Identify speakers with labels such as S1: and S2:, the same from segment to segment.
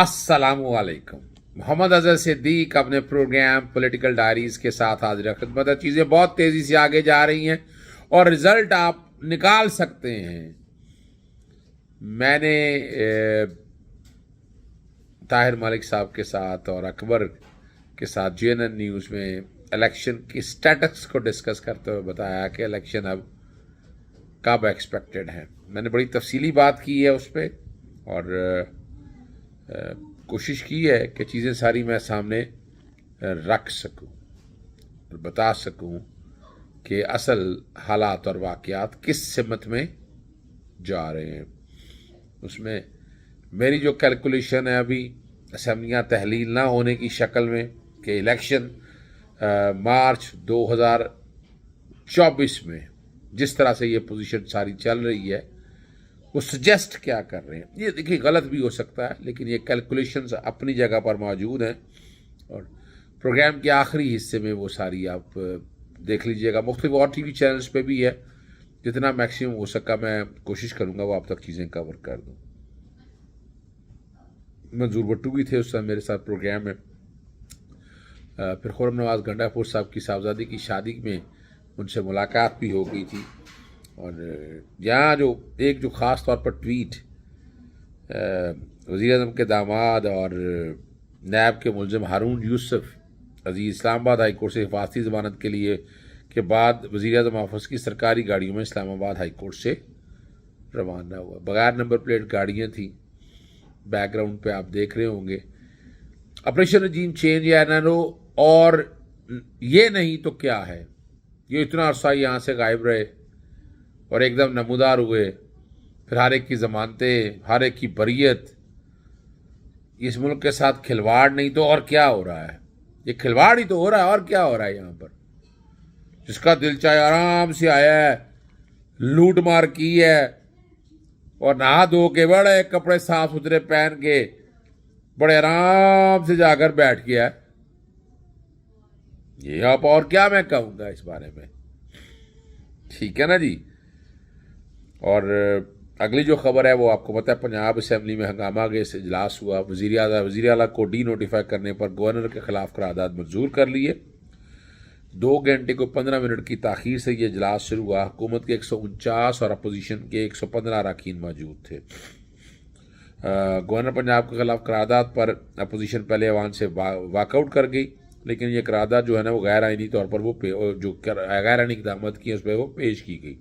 S1: السلام علیکم. محمد اظہر صدیق اپنے پروگرام پولیٹیکل ڈائریز کے ساتھ حاضر خدمت ہے. چیزیں بہت تیزی سے آگے جا رہی ہیں اور رزلٹ آپ نکال سکتے ہیں. میں نے طاہر ملک صاحب کے ساتھ اور اکبر کے ساتھ JNN نیوز میں الیکشن کی سٹیٹس کو ڈسکس کرتے ہوئے بتایا کہ الیکشن اب کب ایکسپیکٹڈ ہے. میں نے بڑی تفصیلی بات کی ہے اس پہ اور کوشش کی ہے کہ چیزیں ساری میں سامنے رکھ سکوں اور بتا سکوں کہ اصل حالات اور واقعات کس سمت میں جا رہے ہیں. اس میں میری جو کیلکولیشن ہے ابھی اسمبلیاں تحلیل نہ ہونے کی شکل میں کہ الیکشن مارچ 2024 میں جس طرح سے یہ پوزیشن ساری چل رہی ہے وہ سجیسٹ کیا کر رہے ہیں. یہ دیکھیے غلط بھی ہو سکتا ہے لیکن یہ کیلکولیشنز اپنی جگہ پر موجود ہیں اور پروگرام کے آخری حصے میں وہ ساری آپ دیکھ لیجئے گا. مختلف اور ٹی وی چینلز پہ بھی ہے. جتنا میکسیمم ہو سکا میں کوشش کروں گا وہ آپ تک چیزیں کور کر دوں. منظور بٹو بھی تھے اس سمے میرے ساتھ پروگرام میں. پھر خرم نواز گنڈا پور صاحب کی صاحبزادی کی شادی میں ان سے ملاقات بھی ہو گئی تھی. اور یہاں جو خاص طور پر ٹویٹ وزیر اعظم کے داماد اور نیب کے ملزم ہارون یوسف عزیز اسلام آباد ہائی کورٹ سے حفاظتی ضمانت کے لیے کے بعد وزیر اعظم آفس کی سرکاری گاڑیوں میں اسلام آباد ہائی کورٹ سے روانہ ہوا. بغیر نمبر پلیٹ گاڑیاں تھیں. بیک گراؤنڈ پہ آپ دیکھ رہے ہوں گے. آپریشن رجیم چینج یا نہ ہو اور یہ نہیں تو کیا ہے. یہ اتنا عرصہ یہاں سے غائب رہے اور ایک دم نمودار ہوئے. پھر ہر ایک کی ضمانتیں, ہر ایک کی بریت. اس ملک کے ساتھ کھلواڑ نہیں تو اور کیا ہو رہا ہے. یہ کھلواڑ ہی تو ہو رہا ہے اور کیا ہو رہا ہے یہاں پر. جس کا دل چاہے آرام سے آیا ہے, لوٹ مار کی ہے اور نہا دھو کے بڑے کپڑے صاف ستھرے پہن کے بڑے آرام سے جا کر بیٹھ گیا ہے. یہ آپ اور کیا میں کہوں گا اس بارے میں. ٹھیک ہے نا جی. اور اگلی جو خبر ہے وہ آپ کو پتہ ہے پنجاب اسمبلی میں ہنگامہ گیس اجلاس ہوا. وزیر اعلیٰ کو ڈی نوٹیفائی کرنے پر گورنر کے خلاف قرارداد منظور کر لیے. 2 گھنٹے کو 15 منٹ کی تاخیر سے یہ اجلاس شروع ہوا. حکومت کے 149 اور اپوزیشن کے 115 اراکین موجود تھے. گورنر پنجاب کے خلاف قرارداد پر اپوزیشن پہلے ایوان سے واک آؤٹ کر گئی لیکن یہ قرارداد جو ہے نا وہ غیر آئینی طور پر جو غیر آئینی اقدامات کی اس پہ وہ پیش کی گئی.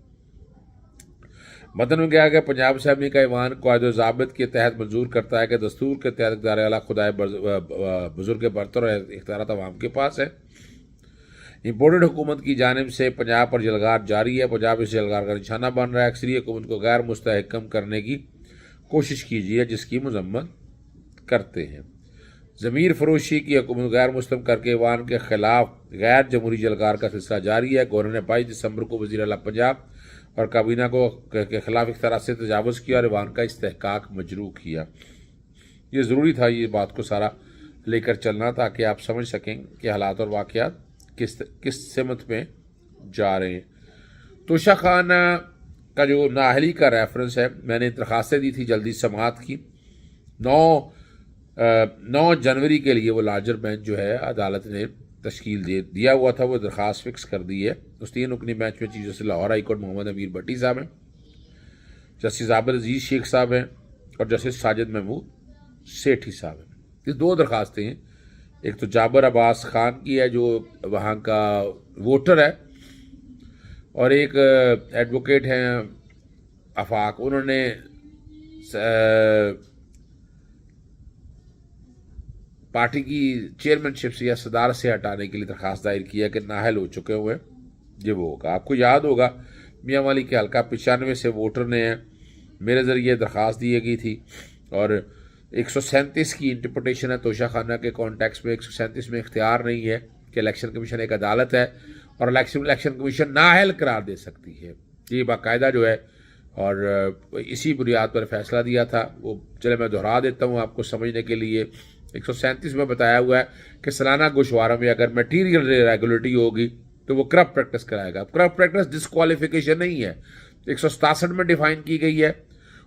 S1: متن میں کہا گیا پنجاب اسمبلی کا ایوان قواعد و ضابط کے تحت منظور کرتا ہے کہ دستور کے تحت اقتدار اعلیٰ خدائے بزرگ برتر اور اختیارات عوام کے پاس ہے. امپورٹڈ حکومت کی جانب سے پنجاب پر جلگار جاری ہے. پنجاب اس جلگار کا نشانہ بن رہا ہے. اکثری حکومت کو غیر مستحکم کرنے کی کوشش کیجیے جس کی مذمت کرتے ہیں. ضمیر فروشی کی حکومت غیر مستحکم کر کے ایوان کے خلاف غیر جمہوری جلگار کا سلسلہ جاری ہے. گورنر نے 22 دسمبر کو وزیر اعلیٰ پنجاب اور کابینہ کے خلاف اختیارات سے تجاوز کیا اور ایوان کا استحقاق مجروح کیا. یہ ضروری تھا یہ بات کو سارا لے کر چلنا تاکہ آپ سمجھ سکیں کہ حالات اور واقعات کس سمت میں جا رہے ہیں. توشہ خانہ کا جو نااہلی کا ریفرنس ہے میں نے درخواستیں دی تھی جلدی سماعت کی. 9 جنوری کے لیے وہ لارجر بینچ جو ہے عدالت نے تشکیل دیا ہوا تھا وہ درخواست فکس کر دی ہے. اس 3 رکنی بینچ میں chief justice Lahore high court Muhammad Ameer Bhatti صاحب ہیں, جسٹس عابد عزیز شیخ صاحب ہیں اور جسٹس ساجد محمود سیٹھی صاحب ہیں. یہ 2 درخواستیں ہیں. ایک تو جابر عباس خان کی ہے جو وہاں کا ووٹر ہے اور ایک ایڈوکیٹ ہیں آفاق. انہوں نے پارٹی کی چیئرمین شپ سے یا صدارت سے ہٹانے کے لیے درخواست دائر کیا کہ نااہل ہو چکے ہوئے. یہ وہ ہوگا. آپ کو یاد ہوگا میاں والی کے حلقہ 95 سے ووٹر نے میرے ذریعے درخواست دی گئی تھی اور 137 کی انٹرپریٹیشن ہے توشہ خانہ کے کانٹیکس میں. 137 میں اختیار نہیں ہے کہ الیکشن کمیشن ایک عدالت ہے اور الیکشن کمیشن نااہل قرار دے سکتی ہے. یہ باقاعدہ جو ہے اور اسی بنیاد پر فیصلہ دیا تھا. وہ چلے میں دہرا دیتا ہوں آپ کو سمجھنے کے لیے. 137 میں بتایا ہوا ہے کہ سالانہ گوشواروں میں اگر میٹیریل ریگولیٹی ہوگی تو وہ کرپٹ پریکٹس کرائے گا. کرپٹ پریکٹس ڈسکوالیفیکیشن نہیں ہے. 167 میں ڈیفائن کی گئی ہے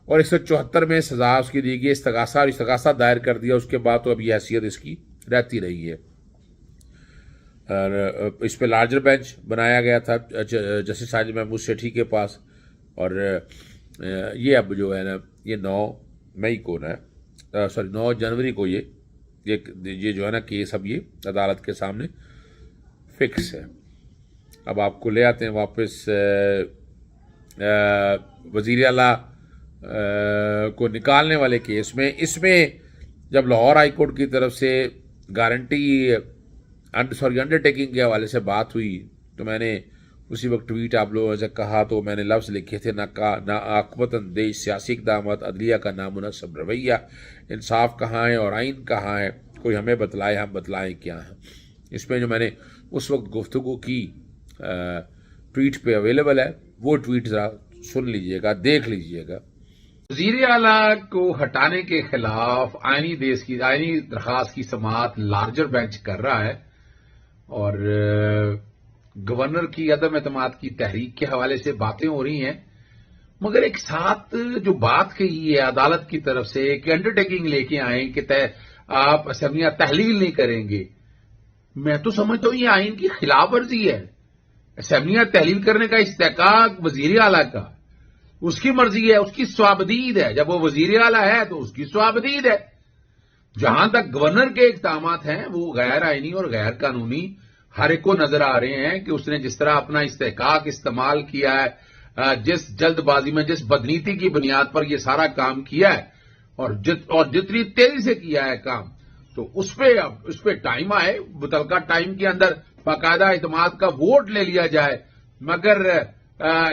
S1: اور 174 میں سزا اس کی دی گئی استغاثہ، اور استغاثہ دائر کر دیا، اس کے بعد تو اب یہ حیثیت اس کی رہتی رہی ہے۔ اس پہ لارجر بینچ بنایا گیا تھا جسٹس ساجد محمود سیٹھی کے پاس، اور یہ اب جو ہے نا یہ 9 جنوری کو یہ جو ہے نا کیس اب یہ عدالت کے سامنے فکس ہے۔ اب آپ کو لے آتے ہیں واپس وزیر اعلیٰ کو نکالنے والے کیس میں۔ اس میں جب لاہور ہائی کورٹ کی طرف سے انڈر ٹیکنگ کے حوالے سے بات ہوئی تو میں نے اسی وقت ٹویٹ آپ لوگوں سے کہا، تو میں نے لفظ لکھے تھے، ناعاقبت اندیش سیاسی اقدامات، عدلیہ کا نامناسب رویہ، انصاف کہاں ہے اور آئین کہاں ہے، کوئی ہمیں بتلائے، ہم بتلائیں کیا ہیں۔ اس میں جو میں نے اس وقت گفتگو کی ٹویٹ پہ اویلیبل ہے، وہ ٹویٹ ذرا سن لیجئے گا، دیکھ لیجئے گا۔
S2: وزیر اعلیٰ کو ہٹانے کے خلاف آئینی درخواست کی سماعت لارجر بینچ کر رہا ہے، اور گورنر کی عدم اعتماد کی تحریک کے حوالے سے باتیں ہو رہی ہیں، مگر ایک ساتھ جو بات کہی ہے عدالت کی طرف سے کہ انڈر ٹیکنگ لے کے آئیں کہ آپ اسمبلیاں تحلیل نہیں کریں گے، میں تو سمجھتا ہوں یہ آئین کی خلاف ورزی ہے۔ اسمبلیاں تحلیل کرنے کا استحقاق وزیر اعلیٰ کا، اس کی مرضی ہے، اس کی سوابدید ہے، جب وہ وزیر اعلیٰ ہے تو اس کی سوابدید ہے۔ جہاں تک گورنر کے اقدامات ہیں وہ غیر آئینی اور غیر قانونی ہر ایک کو نظر آ رہے ہیں کہ اس نے جس طرح اپنا استحقاق استعمال کیا ہے، جس جلد بازی میں، جس بدنیتی کی بنیاد پر یہ سارا کام کیا ہے، اور جتنی تیزی سے کیا ہے کام، تو اس پہ ٹائم آئے، متعلقہ ٹائم کے اندر باقاعدہ اعتماد کا ووٹ لے لیا جائے، مگر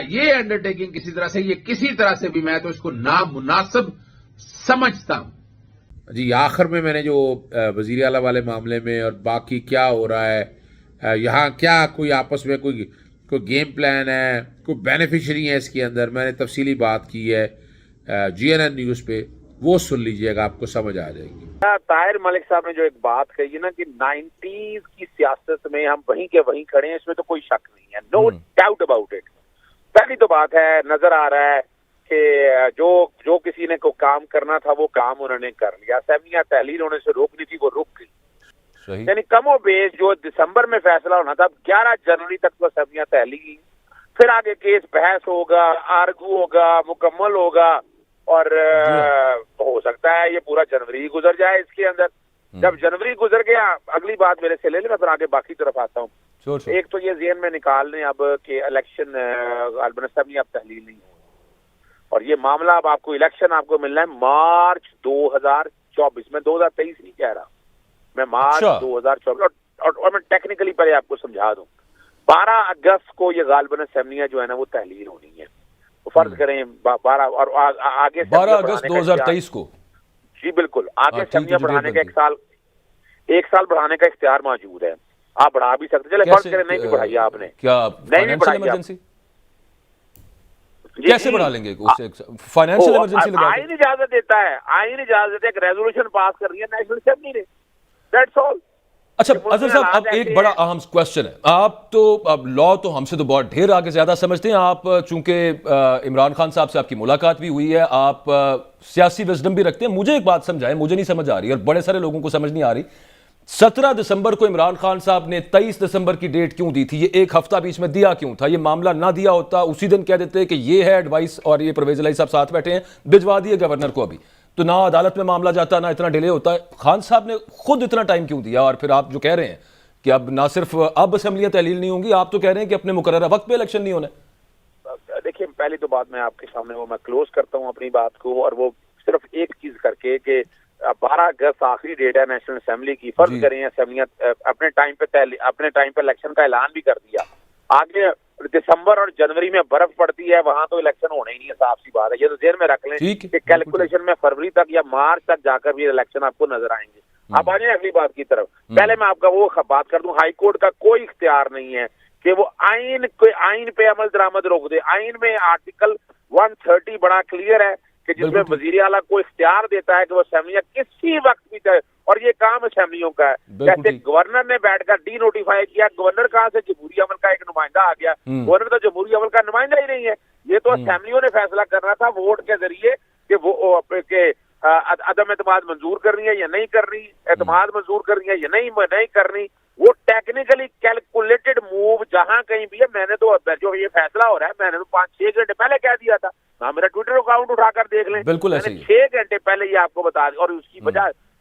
S2: یہ انڈر ٹیکنگ کسی طرح سے بھی میں تو اس کو نامناسب سمجھتا ہوں۔
S1: جی آخر میں نے جو وزیر اعلیٰ والے معاملے میں اور باقی کیا ہو رہا ہے یہاں، کیا کوئی آپس میں کوئی گیم پلان ہے، کوئی بینیفیشری ہے اس کے اندر، میں نے تفصیلی بات کی ہے GNN نیوز پہ، وہ سن لیجئے گا، آپ کو سمجھ آ جائے گی۔
S3: طاہر ملک صاحب نے جو ایک بات کہی نا کہ 90s کی سیاست میں ہم وہیں کے وہیں کھڑے ہیں، اس میں تو کوئی شک نہیں ہے، نو ڈاؤٹ اباؤٹ اٹ۔ پہلی تو بات ہے، نظر آ رہا ہے کہ جو کسی نے کو کام کرنا تھا وہ کام انہوں نے کر لیا، اسمبلیاں تحلیل ہونے سے روکنی تھی وہ رک گئی، یعنی کم و بیش جو دسمبر میں فیصلہ ہونا تھا 11 جنوری تک تو اسمبلیاں تحلیل، پھر آگے کیس بحث ہوگا، آرگو ہوگا، مکمل ہوگا، اور ہو سکتا ہے یہ پورا جنوری گزر جائے اس کے اندر۔ جب جنوری گزر گیا، اگلی بات میرے سے لے لیں، میں پھر آگے باقی طرف آتا ہوں۔ ایک تو یہ ذہن میں نکال لیں اب کہ الیکشن غالباً اسمبلی اب تحلیل نہیں ہو، اور یہ معاملہ اب آپ کو الیکشن آپ کو ملنا ہے مارچ 2024 میں، 2023 نہیں کہہ رہا میں، مارچ 2024، اور میں ٹیکنیکلی پہلے آپ کو سمجھا دوں، 12 اگست کو یہ غالباً اسمبلیاں جو ہے نا وہ تحلیل ہونی ہے، فرض کریں 12 اور آگے
S4: 12 اگست 2023 کو،
S3: جی بالکل، آگے اسمبلیاں بڑھانے کا ایک سال بڑھانے کا اختیار موجود ہے، آپ بڑھا بھی سکتے، چلے فرض کریں نہیں بھی بڑھائی آپ نے،
S4: کیا فائنینشیل ایمرجنسی کیسے بڑھا لیں گے؟ فائنینشیل ایمرجنسی لگا
S3: آئین اجازت دیتا ہے، آئین اجازت ایک ریزولوشن پاس کر دیا نیشنل اسمبلی نے، دیٹس آل۔
S4: اچھا اظہر صاحب، اب ایک بڑا اہم کوشچن ہے، آپ تو اب لا تو ہم سے تو بہت ڈھیر آگے زیادہ سمجھتے ہیں، آپ چونکہ عمران خان صاحب سے آپ کی ملاقات بھی ہوئی ہے، آپ سیاسی وزڈم بھی رکھتے ہیں، مجھے ایک بات سمجھائیں، مجھے نہیں سمجھ آ رہی اور بڑے سارے لوگوں کو سمجھ نہیں آ رہی، 17 دسمبر کو عمران خان صاحب نے 23 دسمبر کی ڈیٹ کیوں دی تھی؟ یہ ایک ہفتہ بیچ میں دیا کیوں تھا؟ یہ معاملہ نہ دیا ہوتا اسی دن کہہ دیتے کہ یہ ہے ایڈوائس، اور یہ پرویز الہی صاحب ساتھ بیٹھے ہیں، بھجوا دیے گورنر کو، ابھی تو نہ عدالت میں معاملہ جاتا، نہ اتنا ڈیلے ہوتا ہے۔ خان صاحب نے خود اتنا ٹائم کیوں دیا؟ اور پھر آپ جو کہہ رہے ہیں کہ اب نہ صرف اب اسمبلیاں تحلیل نہیں ہوں گی، آپ تو کہہ رہے ہیں کہ اپنے مقررہ وقت پہ الیکشن نہیں ہونا۔
S3: دیکھیں پہلی تو بات میں آپ کے سامنے وہ میں کلوز کرتا ہوں اپنی بات کو، اور وہ صرف ایک چیز کر کے کہ 12 اگست آخری ڈیٹ ہے نیشنل اسمبلی کی، فرض کریں اسمبلیاں اپنے ٹائم پہ الیکشن کا اعلان بھی کر دیا، آگے دسمبر اور جنوری میں برف پڑتی ہے، وہاں تو الیکشن ہونا ہی نہیں ہے، صاف سی بات ہے، یہ تو ذہن میں رکھ لیں کہ کیلکولیشن میں فروری تک یا مارچ تک جا کر بھی الیکشن آپ کو نظر آئیں گے۔ اب آ جائیں اگلی بات کی طرف، پہلے میں آپ کا وہ بات کر دوں، ہائی کورٹ کا کوئی اختیار نہیں ہے کہ وہ آئین پہ عمل درآمد روک دے۔ آئین میں آرٹیکل 130 بڑا کلیئر ہے کہ جس میں وزیر اعلیٰ کو اختیار دیتا ہے کہ وہ اسمبلیاں کسی وقت بھی چاہے، اور یہ کام اسمبلیوں کا ہے۔ جیسے گورنر نے بیٹھ کر ڈی نوٹیفائی کیا، گورنر کہاں سے جمہوری عمل کا ایک نمائندہ آ گیا، گورنر تو جمہوری عمل کا نمائندہ ہی نہیں ہے، یہ تو اسمبلیوں نے فیصلہ کرنا تھا ووٹ کے ذریعے کہ وہ کہ عدم اعتماد منظور کرنی ہے یا نہیں کرنی, اعتماد منظور کرنی ہے یا نہیں کرنی, وہ ٹیکنیکلی کیلکولیٹڈ موو جہاں کہیں بھی ہے. میں نے تو جو یہ فیصلہ ہو رہا ہے میں نے تو 5-6 گھنٹے پہلے کہہ دیا تھا. ہاں میرا ٹویٹر اکاؤنٹ اٹھا کر دیکھ لیں,
S4: بالکل
S3: میں نے 6 گھنٹے پہلے یہ آپ کو بتا دیا. اور اس کی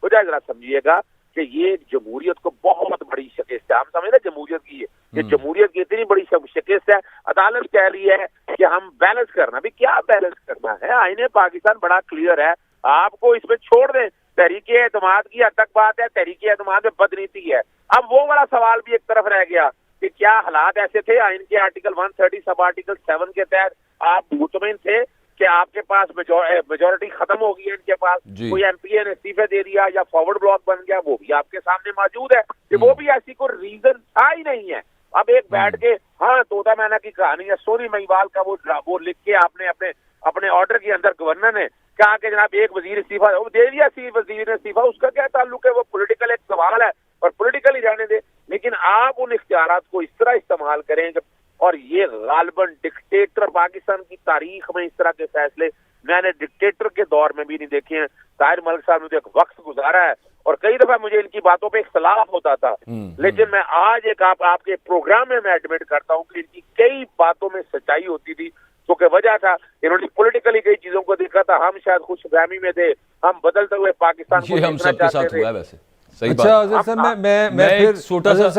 S3: وجہ ذرا سمجھیے گا کہ یہ جمہوریت کو بہت بڑی شکست ہے. ہم سمجھیں جمہوریت کی یہ جمہوریت کی اتنی بڑی شکست ہے. عدالت کہہ رہی ہے کہ ہم بیلنس کرنا, بھی کیا بیلنس کرنا ہے؟ آئین پاکستان بڑا کلیئر ہے, آپ کو اس میں چھوڑ دیں. تحریک اعتماد کی حد تک بات ہے, تحریک اعتماد میں بدنیتی ہے. اب وہ والا سوال بھی ایک طرف رہ گیا کہ کیا حالات ایسے تھے آئین کے آرٹیکل 130 سب آرٹیکل 7 کے تحت آپ مطمئن تھے کہ آپ کے پاس میجورٹی ختم ہو گئی ہے, ان کے پاس کوئی ایم پی اے نے استعفے دے دیا یا فارورڈ بلاک بن گیا, وہ بھی آپ کے سامنے موجود ہے کہ وہ بھی ایسی کوئی ریزن تھا ہی نہیں ہے. اب ایک بیٹھ کے ہاں طوطا مینا کی کہانی ہے, سونی مہیوال کا وہ لکھ کے آپ نے اپنے آرڈر کے اندر گورنر نے کہا کہ جناب ایک وزیر استعفیٰ دے دیا, وزیر نے استعفیٰ, اس کا کیا تعلق ہے؟ وہ پولیٹیکل ایک سوال ہے اور پولیٹیکل ہی رہنے دے. لیکن آپ ان اختیارات کو اس طرح استعمال کریں کہ, اور یہ غالباً ڈکٹیٹر پاکستان کی تاریخ میں اس طرح کے فیصلے میں نے ڈکٹیٹر کے دور میں بھی نہیں دیکھے ہیں. طاہر ملک صاحب نے تو ایک وقت گزارا ہے اور کئی دفعہ مجھے ان کی باتوں پہ اختلاف ہوتا تھا, لیکن میں آج ایک آپ کے پروگرام میں ایڈمٹ کرتا ہوں کہ ان کی کئی باتوں میں سچائی ہوتی تھی. کیونکہ وجہ تھا انہوں نے پولیٹیکلی کئی چیزوں کو دیکھا تھا, ہم شاید خوش فہمی میں تھے, ہم بدلتے ہوئے پاکستان کو
S4: ہم سب کے ساتھ ہوا ہے ویسے.
S5: اچھا اظہر صاحب, میں پھر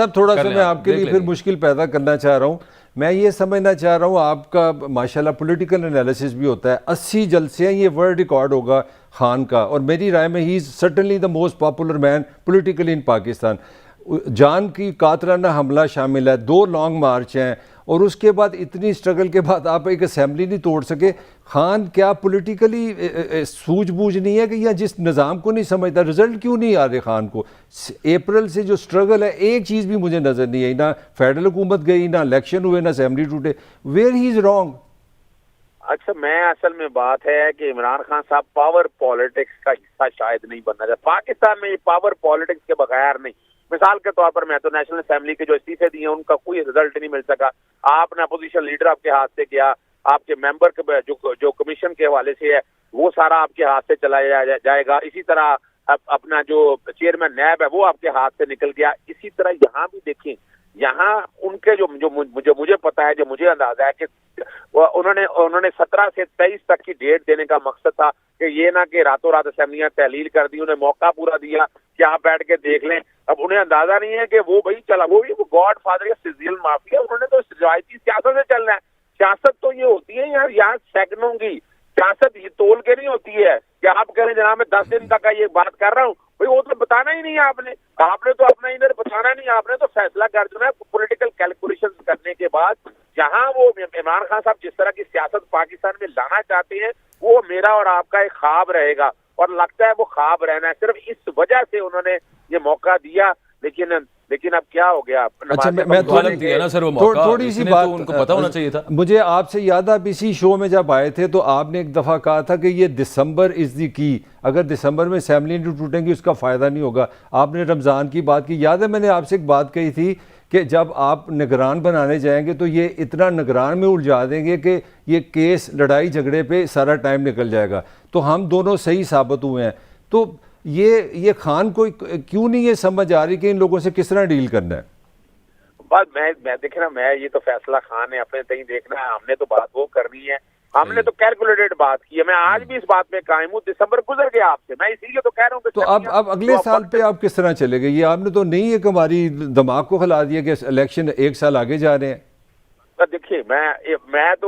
S5: تھوڑا سا میں آپ کے لیے پھر مشکل پیدا کرنا چاہ رہا ہوں. میں یہ سمجھنا چاہ رہا ہوں, آپ کا ماشاءاللہ پولیٹیکل انالیسس بھی ہوتا ہے, 80 جلسے ہیں, یہ ورلڈ ریکارڈ ہوگا خان کا, اور میری رائے میں he is certainly the most popular man politically in Pakistan. جان کی قاتلانہ حملہ شامل ہے, 2 لانگ مارچ ہیں, اور اس کے بعد اتنی اسٹرگل کے بعد آپ ایک اسمبلی نہیں توڑ سکے. خان کیا پولیٹیکلی سوجھ بوجھ نہیں ہے کہ یا جس نظام کو نہیں سمجھتا؟ رزلٹ کیوں نہیں آ رہے خان کو؟ اپریل سے جو اسٹرگل ہے ایک چیز بھی مجھے نظر نہیں آئی, نہ فیڈرل حکومت گئی, نہ الیکشن ہوئے, نہ اسمبلی ٹوٹے. Where he is wrong?
S3: اچھا, میں اصل میں بات ہے کہ عمران خان صاحب پاور پالیٹکس کا حصہ شاید نہیں بننا چاہتے. پاکستان میں یہ پاور پالیٹکس کے بغیر نہیں. مثال کے طور پر میں تو نیشنل اسمبلی کے جو استعفے دیے ہیں ان کا کوئی رزلٹ نہیں مل سکا. آپ نے اپوزیشن لیڈر آپ کے ہاتھ سے کیا, آپ کے ممبر جو کمیشن کے حوالے سے ہے وہ سارا آپ کے ہاتھ سے چلا جائے گا. اسی طرح اپنا جو چیئرمین نیب ہے وہ آپ کے ہاتھ سے نکل گیا. اسی طرح یہاں بھی دیکھیں, یہاں ان کے جو مجھے پتا ہے, جو مجھے اندازہ ہے کہ انہوں نے 17 سے 23 تک کی ڈیٹ دینے کا مقصد تھا کہ یہ نہ کہ راتوں رات اسمبلیاں تحلیل کر دی, انہیں موقع پورا دیا کہ آپ بیٹھ کے دیکھ لیں. اب انہیں اندازہ نہیں ہے کہ وہ گاڈ فادر یا سیزیل مافیا, انہوں نے تو روایتی سیاست سے چلنا ہے. سیاست تو یہ ہوتی ہے یار, یہاں سیکنڈوں کی سیاست یہ تول کے نہیں ہوتی ہے کہ آپ کہہ رہے ہیں جناب میں 10 دن تک یہ بات کر رہا ہوں. بھائی وہ تو بتانا ہی نہیں ہے آپ نے تو اپنا ادھر بتانا نہیں, آپ نے تو فیصلہ کر دینا ہے پولیٹیکل کیلکولیشن کرنے کے بعد. جہاں وہ عمران خان صاحب جس طرح کی سیاست پاکستان میں لانا چاہتے ہیں وہ میرا اور آپ کا ایک خواب رہے گا, اور لگتا ہے وہ خواب رہنا ہے. صرف اس وجہ سے انہوں نے یہ موقع دیا, لیکن اب کیا ہو گیا؟
S5: اچھا, میں تھوڑی سی بات ان کو پتہ ہونا چاہیے تھا. مجھے آپ سے یاد ہے آپ اسی شو میں جب آئے تھے تو آپ نے ایک دفعہ کہا تھا کہ یہ دسمبر از دی کی, اگر دسمبر میں اسمبلی نہیں ٹوٹیں گی اس کا فائدہ نہیں ہوگا. آپ نے رمضان کی بات کی, یاد ہے میں نے آپ سے ایک بات کہی تھی کہ جب آپ نگران بنانے جائیں گے تو یہ اتنا نگران میں الجھا دیں گے کہ یہ کیس لڑائی جھگڑے پہ سارا ٹائم نکل جائے گا. تو ہم دونوں صحیح ثابت ہوئے ہیں. تو یہ خان کو کیوں نہیں یہ سمجھ آ رہی کہ ان لوگوں سے کس طرح ڈیل کرنا ہے؟
S3: بات میں دیکھنا, میں یہ تو فیصلہ خان نے اپنے تئیں دیکھنا ہے. ہم نے تو بات وہ کرنی ہے, ہم نے تو کیلکولیٹڈ بات کی ہے. میں آج بھی اس بات میں قائم ہوں. دسمبر گزر گیا آپ سے, میں اسی لیے تو کہہ رہا ہوں.
S5: تو اب اگلے سال پہ آپ کس طرح چلے گئے؟ یہ آپ نے تو نہیں ایک ہماری دماغ کو ہلا دیا کہ الیکشن 1 سال آگے جا رہے ہیں.
S3: دیکھیے میں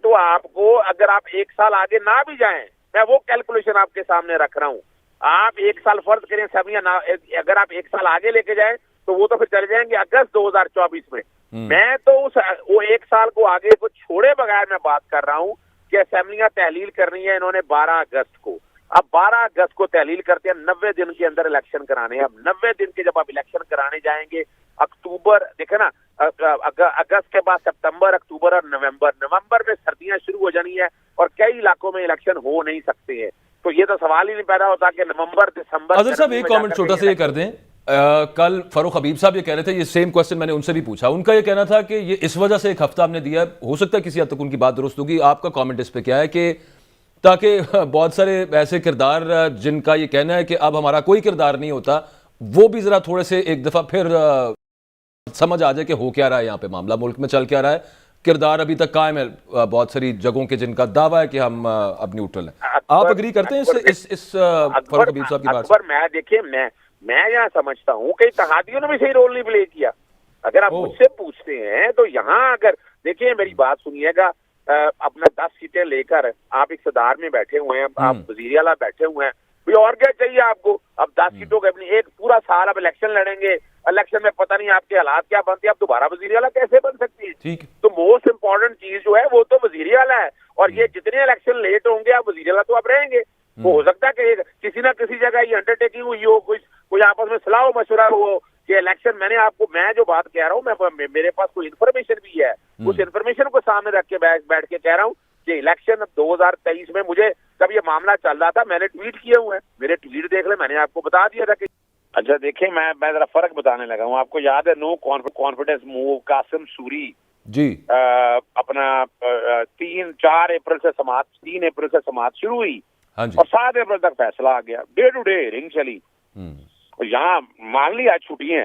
S3: تو آپ کو, اگر آپ 1 سال آگے نہ بھی جائیں, میں وہ کیلکولیشن آپ کے سامنے رکھ رہا ہوں. آپ 1 سال فرض کریں اگر آپ 1 سال آگے لے کے جائیں تو وہ تو پھر چلے جائیں گے اگست 2024 میں. میں تو وہ 1 سال کو آگے کو چھوڑے بغیر میں بات کر رہا ہوں کہ اسمبلیاں تحلیل کرنی ہے انہوں نے 12 اگست کو. اب 12 اگست کو تحلیل کرتے ہیں, 90 دن کے اندر الیکشن کرانے ہیں. اب 90 دن کے جب آپ الیکشن کرانے جائیں گے, اکتوبر دیکھیں نا, اگست کے بعد سپتمبر, اکتوبر اور نومبر میں سردیاں شروع ہو جانی ہے اور کئی علاقوں میں الیکشن ہو نہیں سکتے ہیں. تو یہ تو سوال ہی نہیں پیدا ہوتا کہ نومبر دسمبر.
S4: اظہر صاحب ایک کامنٹ چھوٹا سا یہ کر دیں, کل فاروق حبیب صاحب یہ کہہ رہے تھے, یہ سیم کوسچن میں نے ان سے بھی پوچھا, ان کا یہ کہنا تھا کہ یہ اس وجہ سے 1 ہفتہ آپ نے دیا ہے, ہو سکتا ہے کسی حد تک ان کی بات درست ہوگی. آپ کا کامنٹ اس پہ کیا ہے کہ تاکہ بہت سارے ایسے کردار جن کا یہ کہنا ہے کہ اب ہمارا کوئی کردار نہیں ہوتا وہ بھی ذرا تھوڑے سے ایک دفعہ پھر سمجھ آ جائے کہ ہو کیا رہا ہے یہاں پہ معاملہ ملک میں چل کیا رہا ہے. کردار ابھی تک قائم ہے بہت ساری جگہوں کے جن کا دعویٰ ہے کہ ہم اب نیوٹرل ہیں. آپ اگری کرتے ہیں اس فاروق حبیب صاحب کی بات سے؟
S3: میں دیکھیے میں یہاں سمجھتا ہوں کہ اتحادیوں نے بھی صحیح رول نہیں پلے کیا. اگر آپ مجھ سے پوچھتے ہیں تو یہاں اگر دیکھیے میری بات سنیے گا, اپنا 10 سیٹیں لے کر آپ اقتدار میں بیٹھے ہوئے ہیں, آپ وزیر اعلیٰ بیٹھے ہوئے ہیں, اور کیا چاہیے آپ کو؟ اب 10 سیٹوں کے اپنی ایک پورا سال اب الیکشن لڑیں گے, الیکشن میں پتہ نہیں آپ کے حالات کیا بنتے ہیں, آپ دوبارہ وزیر اعلیٰ کیسے بن سکتی ہیں؟ تو موسٹ امپورٹنٹ چیز جو ہے وہ تو وزیر اعلیٰ ہے, اور یہ جتنے الیکشن لیٹ ہوں گے آپ وزیر اعلیٰ تو آپ رہیں گے. وہ ہو سکتا ہے کہ کسی نہ کسی جگہ یہ انڈر ٹیکنگ ہوئی ہو, کوئی آپس میں صلاح و مشورہ ہو کہ الیکشن, میں جو بات کہہ رہا ہوں میرے پاس کوئی انفارمیشن بھی ہے, اس انفارمیشن کو سامنے رکھ کے بیٹھ کے کہہ رہا ہوں کہ الیکشن 2023 میں مجھے جب یہ معاملہ چل رہا تھا میں نے ٹویٹ کیے ہوئے ہیں, میرے ٹویٹ دیکھ لیں, میں نے آپ کو بتا دیا تھا کہ اچھا دیکھیں میں ذرا فرق بتانے لگا ہوں. آپ کو یاد ہے no confidence move Qasim sorry
S4: جی
S3: اپنا 3 اپریل سے سماعت شروع ہوئی اور 7 اپریل تک فیصلہ آ گیا. ڈے ٹو ڈے ہیئرنگ چلی. یہاں مان لیا چھٹیاں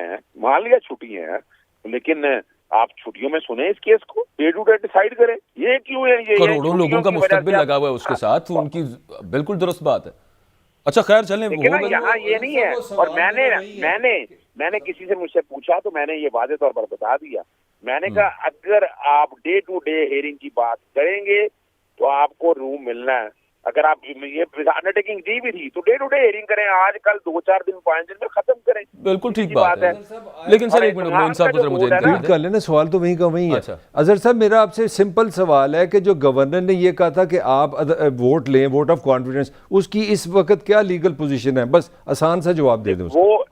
S3: ہیں لیکن آپ چھٹیوں میں سنیں اس کیس کو, ڈے ٹو ڈے ڈیسائیڈ کریں. یہ کیوں ہے؟ یہ
S4: کروڑوں لوگوں کا مستقبل لگا ہوا ہے اس کے ساتھ, ان کی بالکل درست بات ہے. اچھا خیر چلیں,
S3: یہاں یہ نہیں ہے. اور میں نے کسی سے مجھ سے پوچھا تو میں نے یہ واضح طور پر بتا دیا, میں نے کہا اگر آپ ڈے ٹو ڈے ہیئرنگ کی بات کریں گے تو آپ کو روم ملنا ہے. اگر آپ یہ انڈرٹیکنگ دی بھی تھی تو ڈے ٹو ڈے ہیئرنگ کریں, آج کل 2-4 دن 5 دن میں ختم کریں.
S4: بالکل ٹھیک بات ہے. لیکن سر ایک منٹ صاحب کو مجھے
S5: ریپیٹ کر لینا, سوال تو وہیں کا وہیں ہے. اظہر صاحب میرا آپ سے سمپل سوال ہے کہ جو گورنر نے یہ کہا تھا کہ آپ ووٹ لیں, ووٹ آف کانفیڈنس, اس کی اس وقت کیا لیگل پوزیشن ہے؟ بس آسان سا جواب دے دیں.
S3: وہ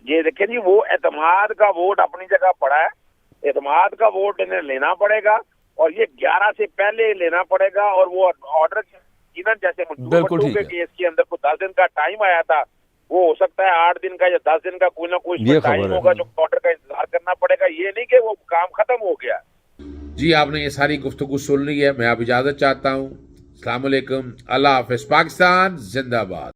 S3: یہ دیکھیں جی, وہ اعتماد کا ووٹ اپنی جگہ پڑا ہے, اعتماد کا ووٹ انہیں لینا پڑے گا اور یہ 11 سے پہلے لینا پڑے گا. اور وہ آرڈر جیسے کے کیس کے اندر کو 10 دن کا ٹائم آیا تھا, وہ ہو سکتا ہے 8 دن کا یا 10 دن کا کوئی نہ کوئی ٹائم ہوگا جو آرڈر کا انتظار کرنا پڑے گا. یہ نہیں کہ وہ کام ختم ہو گیا.
S1: جی آپ نے یہ ساری گفتگو سن لی ہے, میں اب اجازت چاہتا ہوں. السلام علیکم, اللہ حافظ. پاکستان زندہ باد.